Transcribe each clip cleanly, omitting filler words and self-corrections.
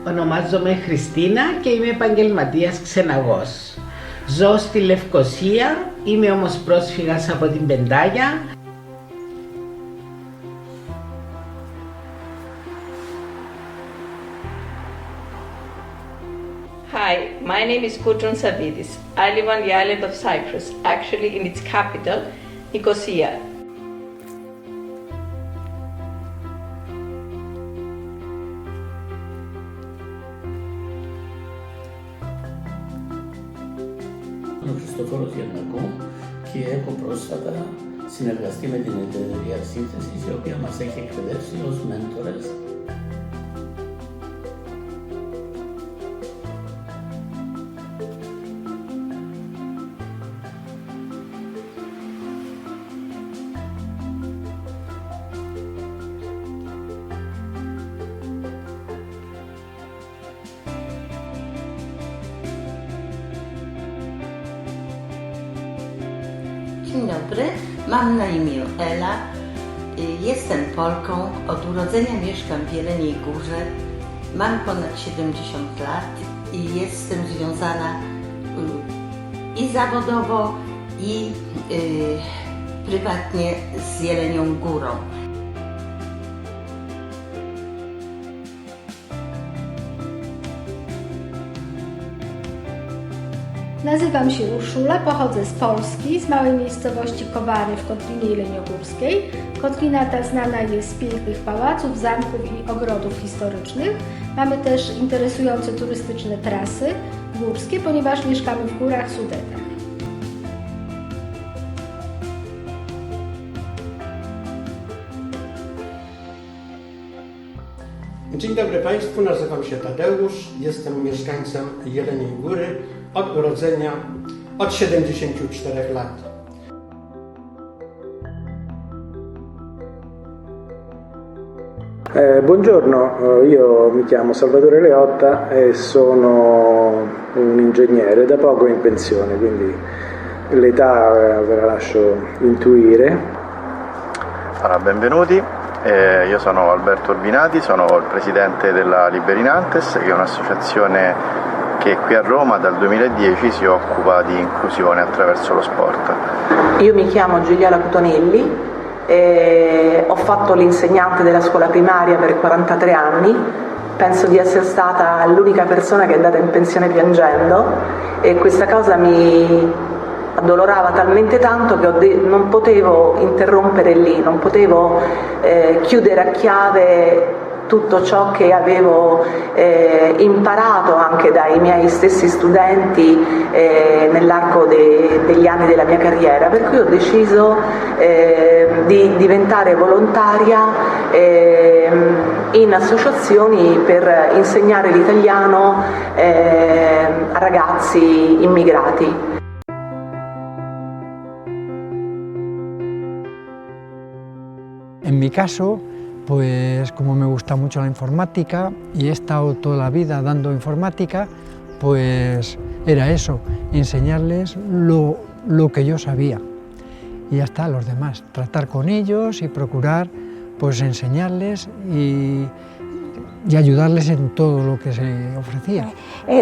Ονομάζομαι Χριστίνα και είμαι επαγγελματίας ξεναγός. Ζω στη Λευκοσία, είμαι όμως πρόσφυγας από την Πεντάγια. Hi, my name is Gudrun Savvidis. I live on the island of Cyprus, actually in its capital, Nicosia. Είμαι ο Χριστοφόρος Γιαννακού και έχω πρόσφατα συνεργαστεί με την εταιρεία Σύνθεσης, η οποία μας έχει εκπαιδεύσει ως μέντορες. Dzień dobry, mam na imię Ela, jestem Polką, od urodzenia mieszkam w Jeleniej Górze, mam ponad 70 lat i jestem związana i zawodowo, i prywatnie z Jelenią Górą. Nazywam się Urszula, pochodzę z Polski, z małej miejscowości Kowary w Kotlinie Jeleniogórskiej. Kotlina ta znana jest z pięknych pałaców, zamków i ogrodów historycznych. Mamy też interesujące turystyczne trasy górskie, ponieważ mieszkamy w górach Sudetach. Dzień dobry Państwu, nazywam się Tadeusz, jestem mieszkańcem Jeleniej Góry od urodzenia, od 74 lat. Buongiorno, io mi chiamo Salvatore Leotta e sono un ingegnere, da poco in pensione, quindi l'età ve la lascio intuire. Allora, benvenuti, io sono Alberto Urbinati, sono il presidente della Liberinantes, che è un'associazione che qui a Roma dal 2010 si occupa di inclusione attraverso lo sport. Io mi chiamo Giuliana Cutonelli, ho fatto l'insegnante della scuola primaria per 43 anni, penso di essere stata l'unica persona che è andata in pensione piangendo e questa cosa mi addolorava talmente tanto che non potevo interrompere lì, non potevo chiudere a chiave tutto ciò che avevo imparato anche dai miei stessi studenti nell'arco degli anni della mia carriera, per cui ho deciso di diventare volontaria in associazioni per insegnare l'italiano a ragazzi immigrati. En mi caso, pues como me gusta mucho la informática y he estado toda la vida dando informática, pues era eso, enseñarles lo que yo sabía y ya está, a los demás, tratar con ellos y procurar pues enseñarles y ayudarles en todo lo que se ofrecía.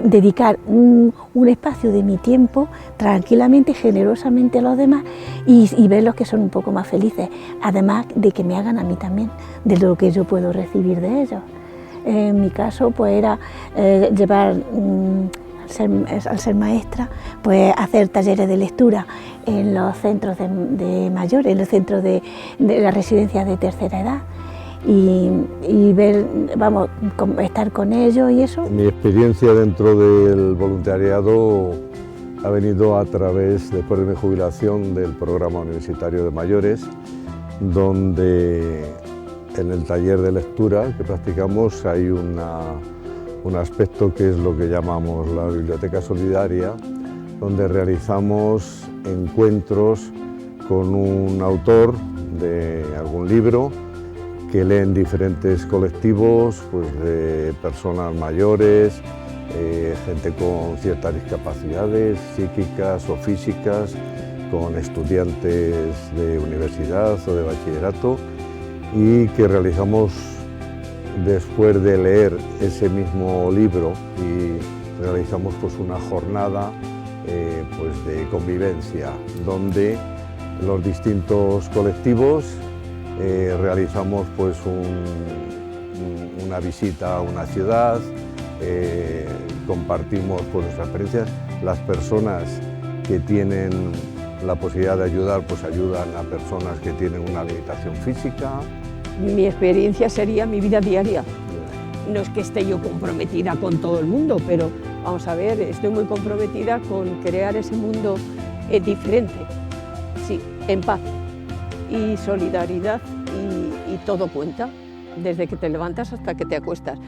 Dedicar un espacio de mi tiempo tranquilamente, generosamente a los demás y verlos que son un poco más felices, además de que me hagan a mí también, de lo que yo puedo recibir de ellos. En mi caso pues era llevar, al ser maestra, pues hacer talleres de lectura en los centros de mayores, en los centros de las residencias de tercera edad. Y ver, vamos, estar con ellos y eso. Mi experiencia dentro del voluntariado ha venido a través, después de mi jubilación, del programa universitario de mayores, donde en el taller de lectura que practicamos hay un aspecto que es lo que llamamos la biblioteca solidaria, donde realizamos encuentros con un autor de algún libro que leen diferentes colectivos, pues de personas mayores, gente con ciertas discapacidades psíquicas o físicas, con estudiantes de universidad o de bachillerato y que realizamos después de leer ese mismo libro y realizamos pues una jornada pues de convivencia donde los distintos colectivos realizamos pues una visita a una ciudad, compartimos pues nuestras experiencias. Las personas que tienen la posibilidad de ayudar pues ayudan a personas que tienen una limitación física. Mi experiencia sería mi vida diaria. No es que esté yo comprometida con todo el mundo, pero vamos a ver, estoy muy comprometida con crear ese mundo diferente, sí, en paz y solidaridad y todo cuenta, desde que te levantas hasta que te acuestas.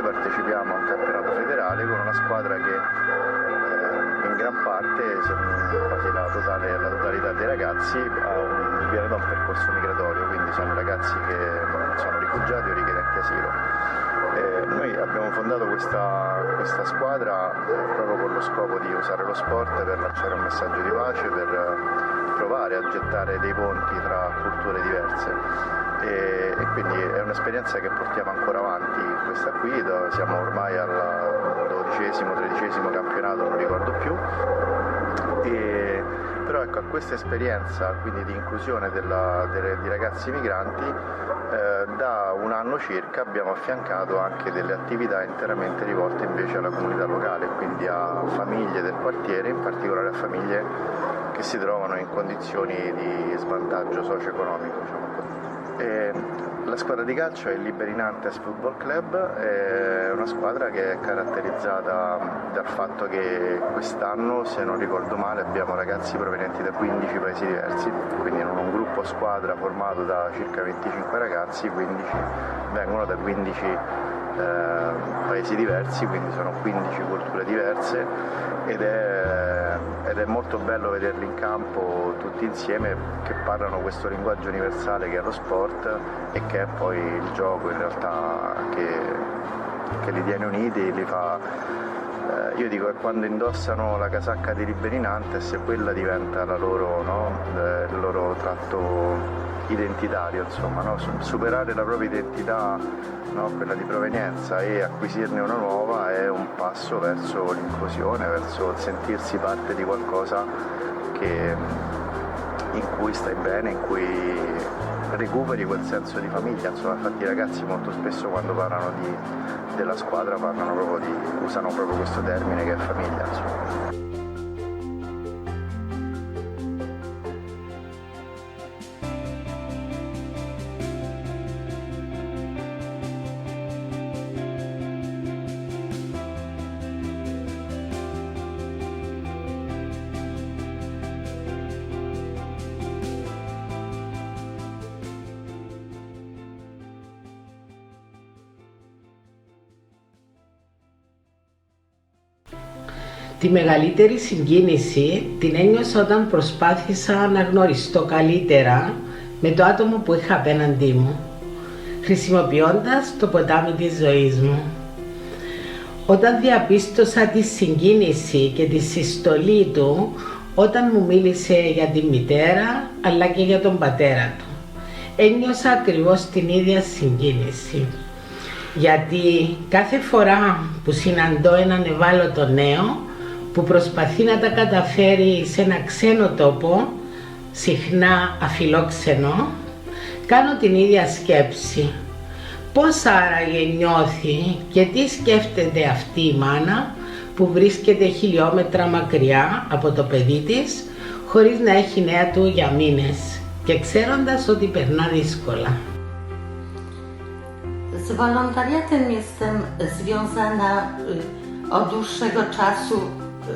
Partecipiamo a un campionato federale con una squadra che in gran parte, quasi la totalità dei ragazzi, viene da un percorso migratorio, quindi sono ragazzi che sono rifugiati o richiedenti asilo. Noi abbiamo fondato questa squadra proprio con lo scopo di usare lo sport per lanciare un messaggio di pace, per provare a gettare dei ponti tra culture diverse. E quindi è un'esperienza che portiamo ancora avanti questa qui, siamo ormai al 12° 13° campionato, non ricordo più, però ecco, a questa esperienza quindi di inclusione di ragazzi migranti da un anno circa abbiamo affiancato anche delle attività interamente rivolte invece alla comunità locale, quindi a famiglie del quartiere, in particolare a famiglie che si trovano in condizioni di svantaggio socio-economico, diciamo così. La squadra di calcio è il Liberinantes Football Club, è una squadra che è caratterizzata dal fatto che quest'anno, se non ricordo male, abbiamo ragazzi provenienti da 15 paesi diversi, quindi in un gruppo squadra formato da circa 25 ragazzi, 15 vengono da 15 paesi diversi, quindi sono 15 culture diverse ed è molto bello vederli in campo tutti insieme che parlano questo linguaggio universale che è lo sport e che è poi il gioco in realtà che li tiene uniti, li fa. Io dico che quando indossano la casacca di Liberinantes quella diventa il loro tratto identitario, insomma, no? Superare la propria identità, no? Quella di provenienza, e acquisirne una nuova è un passo verso l'inclusione, verso il sentirsi parte di qualcosa in cui stai bene, in cui recuperi quel senso di famiglia, insomma. Infatti i ragazzi molto spesso quando parlano della squadra usano proprio questo termine che è famiglia, insomma. Τη μεγαλύτερη συγκίνηση την ένιωσα όταν προσπάθησα να γνωριστώ καλύτερα με το άτομο που είχα απέναντί μου, χρησιμοποιώντας το ποτάμι της ζωής μου. Όταν διαπίστωσα τη συγκίνηση και τη συστολή του όταν μου μίλησε για τη μητέρα αλλά και για τον πατέρα του, ένιωσα ακριβώς την ίδια συγκίνηση. Γιατί κάθε φορά που συναντώ έναν ευάλωτο νέο που προσπαθεί να τα καταφέρει σε ένα ξένο τόπο, συχνά αφιλόξενο, κάνω την ίδια σκέψη. Πώς άραγε νιώθει και τι σκέφτεται αυτή η μάνα που βρίσκεται χιλιόμετρα μακριά από το παιδί της, χωρίς να έχει νέα του για μήνες. και ξέροντας ότι περνά δύσκολα. Z wolontariatem jestem związana od dłuższego czasu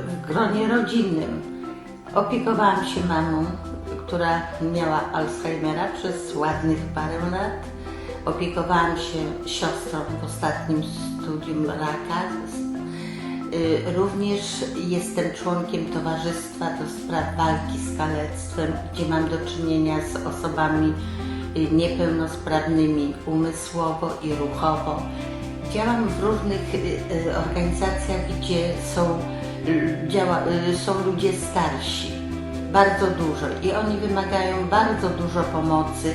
w gronie rodzinnym. Opiekowałam się mamą, która miała Alzheimera przez ładnych parę lat. Opiekowałam się siostrą w ostatnim studium raka. Również jestem członkiem Towarzystwa do Spraw Walki z Kalectwem, gdzie mam do czynienia z osobami niepełnosprawnymi umysłowo i ruchowo. Działam w różnych organizacjach, gdzie są ludzie starsi, bardzo dużo i oni wymagają bardzo dużo pomocy,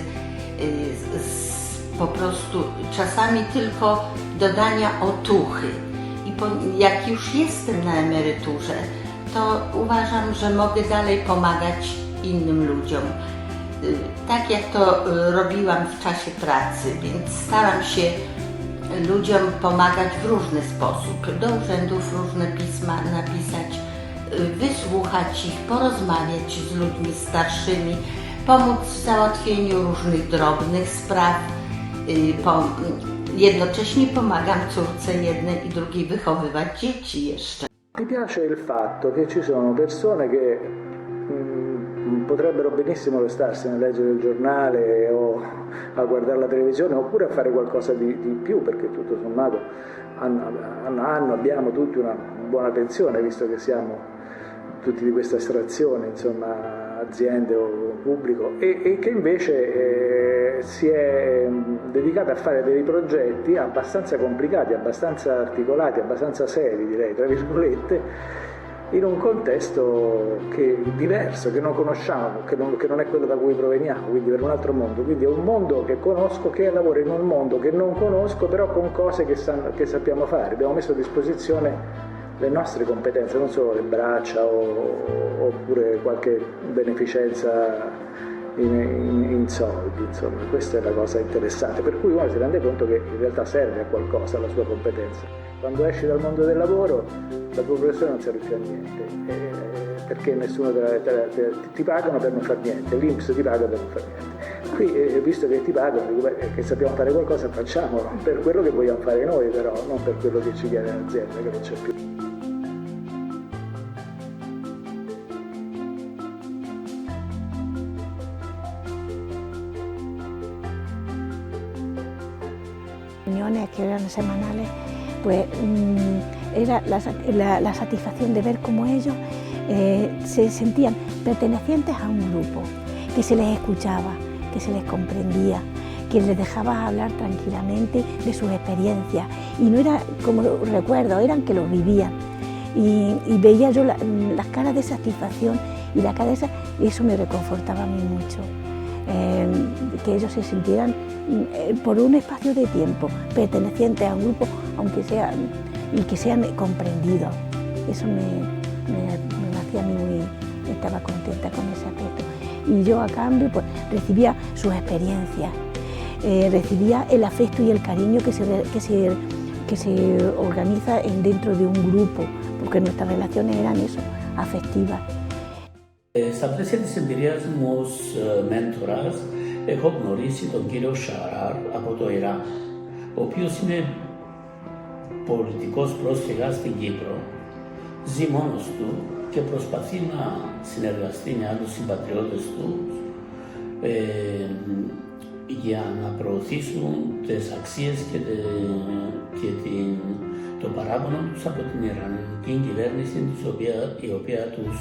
po prostu czasami tylko dodania otuchy. I jak już jestem na emeryturze, to uważam, że mogę dalej pomagać innym ludziom. Tak jak to robiłam w czasie pracy, więc staram się ludziom pomagać w różny sposób. Do urzędów różne pisma napisać, wysłuchać ich, porozmawiać z ludźmi starszymi, pomóc w załatwieniu różnych drobnych spraw. Jednocześnie pomagam córce jednej i drugiej wychowywać dzieci jeszcze. Mi piace il fatto che ci sono persone che potrebbero benissimo restarsene a leggere il giornale o a guardare la televisione oppure a fare qualcosa di più, perché tutto sommato abbiamo tutti una buona pensione, visto che siamo tutti di questa estrazione, insomma, aziende o pubblico, e che invece si è dedicata a fare dei progetti abbastanza complicati, abbastanza articolati, abbastanza seri, direi, tra virgolette, in un contesto diverso, che non conosciamo, che non è quello da cui proveniamo, quindi per un altro mondo. Quindi è un mondo che conosco, che lavora in un mondo che non conosco, però con cose che sappiamo fare. Abbiamo messo a disposizione le nostre competenze, non solo le braccia oppure qualche beneficenza in soldi, insomma, questa è la cosa interessante, per cui uno si rende conto che in realtà serve a qualcosa la sua competenza. Quando esci dal mondo del lavoro la tua professione non serve più a niente, perché nessuno ti pagano per non fare niente, l'INPS ti paga per non fare niente. Qui, visto che ti pagano, che sappiamo fare qualcosa, facciamolo per quello che vogliamo fare noi, però non per quello che ci chiede l'azienda, che non c'è più. Reuniones que eran semanales, pues era la satisfacción de ver cómo ellos se sentían pertenecientes a un grupo, que se les escuchaba, que se les comprendía, que les dejaba hablar tranquilamente de sus experiencias. Y no era como recuerdos, eran que los vivían. Y veía yo las caras de satisfacción y la cara de esa, y eso me reconfortaba a mí mucho. Que ellos se sintieran por un espacio de tiempo pertenecientes a un grupo, aunque sean, y que sean comprendidos. Eso me hacía a mí estaba contenta con ese aspecto. Y yo a cambio pues recibía sus experiencias, recibía el afecto y el cariño que se organiza dentro de un grupo, porque nuestras relaciones eran eso, afectivas. Στα πλαίσια της εμπειρίας μου ως μέντορας έχω γνωρίσει τον κύριο Σαράρ από το Ιράν, ο οποίος είναι πολιτικός πρόσφυγας στην Κύπρο, ζει μόνος του και προσπαθεί να συνεργαστεί με άλλους συμπατριώτες του για να προωθήσουν τις αξίες και το παράπονο τους από την Ιρανική κυβέρνηση, η οποία τους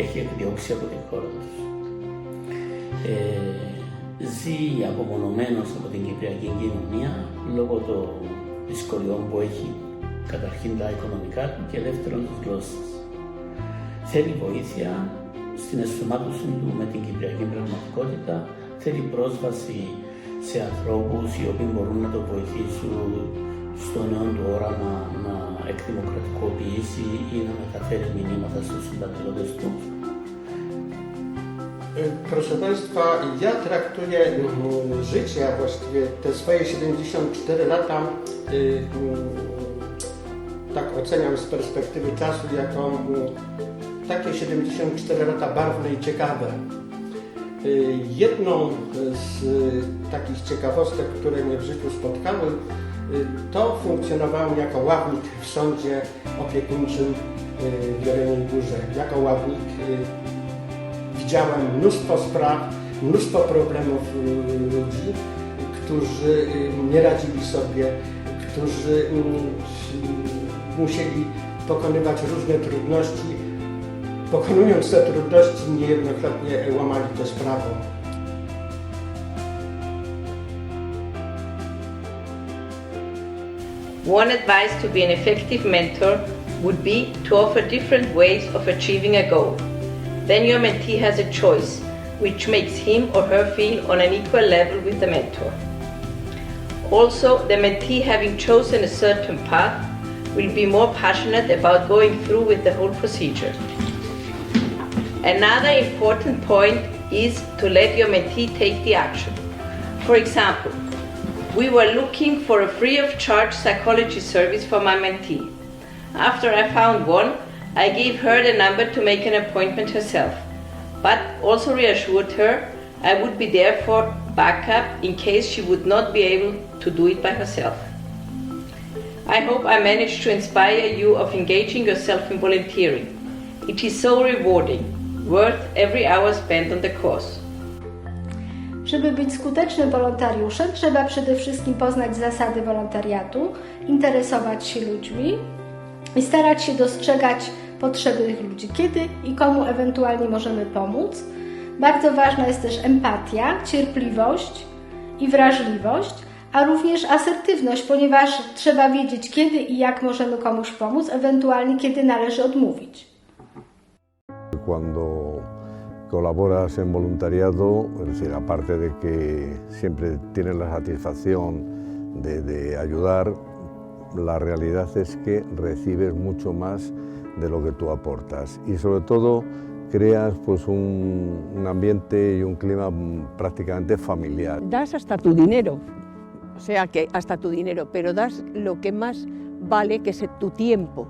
έχει εκδιώξει από τη χώρα τους. Ζει απομονωμένος από την κυπριακή κοινωνία λόγω των δυσκολιών που έχει, καταρχήν τα οικονομικά του και δεύτερον της γλώσσας. Θέλει βοήθεια στην ενσωμάτωση του με την κυπριακή πραγματικότητα, θέλει πρόσβαση σε ανθρώπους οι οποίοι μπορούν να το βοηθήσουν στο νέο του όραμα να εκδημοκρατικοποιήσει ή να μεταφέρει μηνύματα στους συμπατριώτες του. Proszę Państwa, ja traktuję życie, a właściwie te swoje 74 lata, tak oceniam z perspektywy czasu, jako takie 74 lata barwne i ciekawe. Jedną z takich ciekawostek, które mnie w życiu spotkały, to funkcjonowałem jako ławnik w sądzie opiekuńczym w Jeleniej Górze. Jako ławnik widziałem mnóstwo spraw, mnóstwo problemów ludzi, którzy nie radzili sobie, którzy musieli pokonywać różne trudności. Pokonując te trudności, niejednokrotnie łamali też prawo. One advice to be an effective mentor would be to offer different ways of achieving a goal. Then your mentee has a choice, which makes him or her feel on an equal level with the mentor. Also, the mentee, having chosen a certain path, will be more passionate about going through with the whole procedure. Another important point is to let your mentee take the action. For example, we were looking for a free of charge psychology service for my mentee. After I found one, I gave her the number to make an appointment herself, but also reassured her I would be there for backup in case she would not be able to do it by herself. I hope I managed to inspire you of engaging yourself in volunteering. It is so rewarding, worth every hour spent on the course. Żeby być skutecznym wolontariuszem, trzeba przede wszystkim poznać zasady wolontariatu, interesować się ludźmi i starać się dostrzegać potrzeby tych ludzi, kiedy i komu ewentualnie możemy pomóc. Bardzo ważna jest też empatia, cierpliwość i wrażliwość, a również asertywność, ponieważ trzeba wiedzieć, kiedy i jak możemy komuś pomóc, ewentualnie kiedy należy odmówić. Cuando colaboras en voluntariado, es decir, aparte de que siempre tienes la satisfacción de ayudar, la realidad es que recibes mucho más de lo que tú aportas y sobre todo creas pues un ambiente y un clima prácticamente familiar. Das hasta tu dinero, o sea que hasta tu dinero, pero das lo que más vale, que es tu tiempo,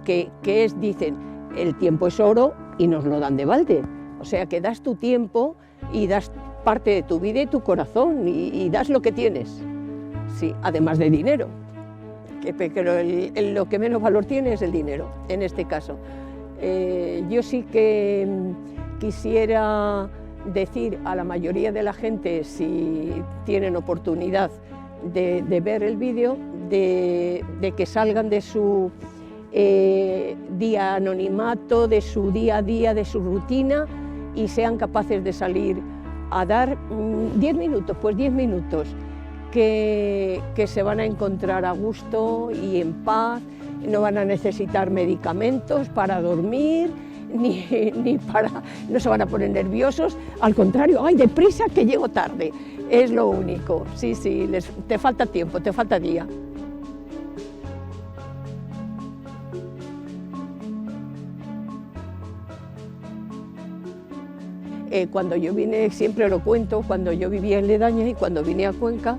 que es, dicen, el tiempo es oro y nos lo dan de balde, o sea que das tu tiempo y das parte de tu vida y tu corazón y das lo que tienes, sí, además de dinero, pero lo que menos valor tiene es el dinero, en este caso. Yo sí que quisiera decir a la mayoría de la gente, si tienen oportunidad de ver el vídeo, de que salgan de su día anonimato, de su día a día, de su rutina y sean capaces de salir a dar 10 minutos, pues 10 minutos, que se van a encontrar a gusto y en paz. No van a necesitar medicamentos para dormir, no se van a poner nerviosos, al contrario, ¡ay, deprisa que llego tarde! Es lo único, sí, te falta tiempo, te falta día. Cuando yo vine, siempre lo cuento, cuando yo vivía en Ledaña y cuando vine a Cuenca,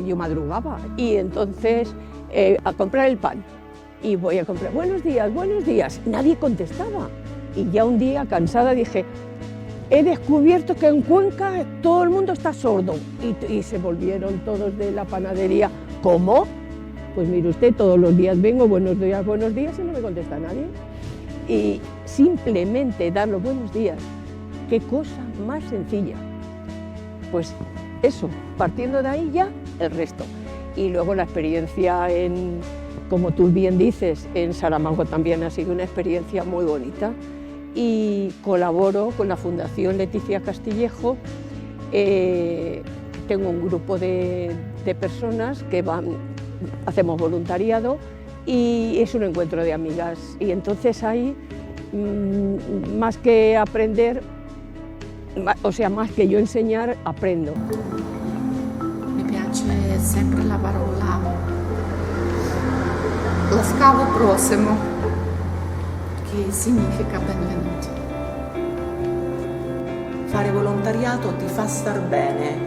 yo madrugaba y entonces a comprar el pan y voy a comprar, buenos días, nadie contestaba y ya un día cansada dije, he descubierto que en Cuenca todo el mundo está sordo y se volvieron todos de la panadería, ¿cómo? Pues mire usted, todos los días vengo, buenos días y no me contesta nadie y simplemente dar los buenos días, qué cosa más sencilla, pues eso, partiendo de ahí ya el resto. Y luego la experiencia como tú bien dices, en Saramago también ha sido una experiencia muy bonita y colaboro con la Fundación Leticia Castillejo. Tengo un grupo de personas que hacemos voluntariado y es un encuentro de amigas y entonces ahí, más que aprender, o sea, más que yo enseñar, aprendo. Mi piace sempre la parola lascavo prossimo, che significa benvenuti. Fare volontariato ti fa star bene,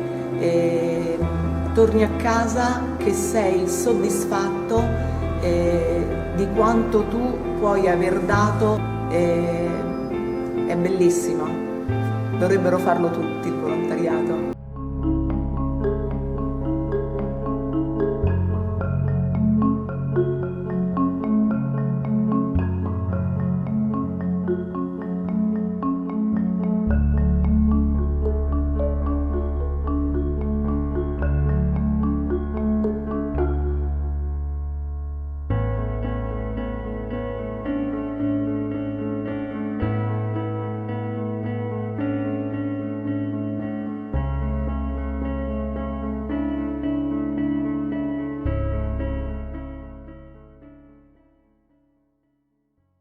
torni a casa che sei soddisfatto di quanto tu puoi aver dato è bellissimo, dovrebbero farlo tutti il volontariato.